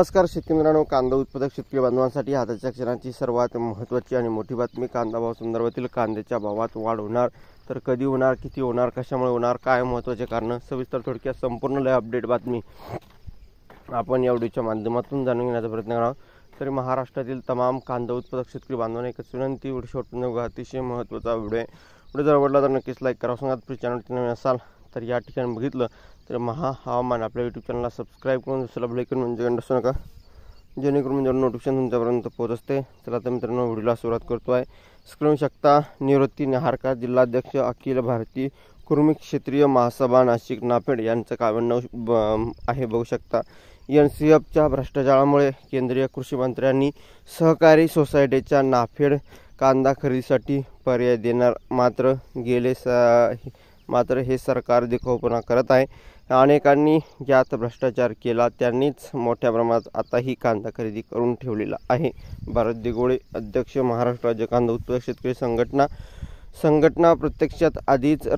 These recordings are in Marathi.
नमस्कार शेतकरी मित्रांनो, कांदा उत्पादक शेतकरी बांधवांसाठी आजच्या क्षणाची सर्वात महत्त्वाची आणि मोठी बातमी. कांदा भाव संदर्भातील कांद्याच्या भावात वाढ होणार तर कधी होणार, किती होणार, कशामुळे होणार, काय महत्त्वाचे कारण, सविस्तर थोडक्यात संपूर्ण अपडेट बातमी आपण या व्हिडिओच्या माध्यमातून जाणून घेण्याचा प्रयत्न करावा. तरी महाराष्ट्रातील तमाम कांदा उत्पादक शेतकरी बांधवांना एकच विनंती, व्हिडिओ शेवटपर्यंत बघा. अतिशय महत्त्वाचा व्हिडिओ आहे. व्हिडिओ जर आवडला तर नक्कीच लाईक करा. सांगा चॅनल नवीन असाल तर या ठिकाणी बघितलं तर महा हवामान आपल्या यूट्यूब चॅनलला सबस्क्राईब करून दुसऱ्याला बेल आयकॉन म्हणजे असू नका, जेणेकरून जर नोटिफिकेशन तुमच्यापर्यंत पोहोचते. चला तर मित्रांनो, व्हिडिओला सुरुवात करतो आहे. स्क्रीन शकता निवृत्ती नेहारकर, जिल्हाध्यक्ष अखिल भारतीय कुर्मी क्षेत्रीय महासभा नाशिक नाफेड यांचं 91 आहे. बघू शकता. NCFच्या भ्रष्टाचारामुळे केंद्रीय कृषी मंत्र्यांनी सहकारी सोसायटीच्या नाफेड कांदा खरेदीसाठी पर्याय देणार, मात्र हे सरकार दिखाऊपणा करत आहे. अनेकांनी यात भ्रष्टाचार केला, त्यांनीच मोठ्या प्रमाणात आता ही कांदा खरेदी करून ठेवलेला आहे. भारत दिगोळे, अध्यक्ष, महाराष्ट्र राज्य कांदा उत्पादक शेतकरी संघटना प्रत्यक्षात आधीच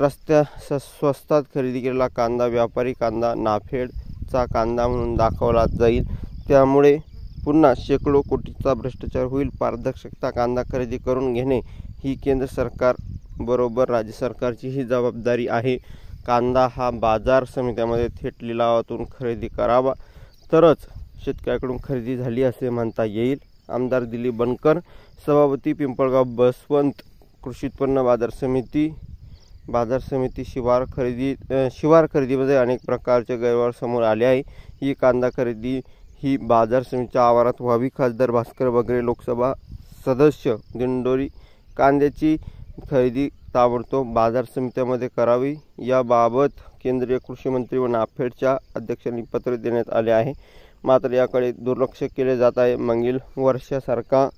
स्वस्तात खरेदी केलेला कांदा व्यापारी कांदा नाफेडचा कांदा म्हणून दाखवला जाईल. त्यामुळे पुन्हा शेकडो कोटीचा भ्रष्टाचार होईल. पारदर्शकता कांदा खरेदी करून घेणे ही केंद्र सरकार बरोबर राज्य सरकारची ही जबाबदारी आहे. कांदा हा बाजार समित्यामध्ये थेट लिलावातून खरेदी करावा तरच शेतकऱ्याकडून खरेदी झाली असे म्हणता येईल. आमदार दिलीप बनकर, सभापती, पिंपळगाव बसवंत. कृषी उत्पन्न बाजार समिती शिवार खरेदीमध्ये अनेक प्रकारचे गैरव्यवहार समोर आले आहे. ही कांदा खरेदी ही बाजार समितीच्या आवारात व्हावी. खासदार भास्कर वगैरे, लोकसभा सदस्य दिंडोरी. कांद्याची खरेदी ताबडतोब बाजार समित्यामध्ये करावी. याबाबत केंद्रीय कृषी मंत्री व नाफेडच्या अध्यक्षांनी पत्र देण्यात आले आहे. मात्र याकडे दुर्लक्ष केले जात आहे. मागील वर्षासारखा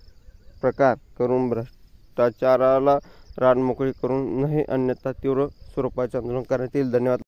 प्रकार करून भ्रष्टाचाराला रानमोकळी करून नये, अन्यथा तीव्र स्वरूपाचे आंदोलन करण्यात येईल. धन्यवाद.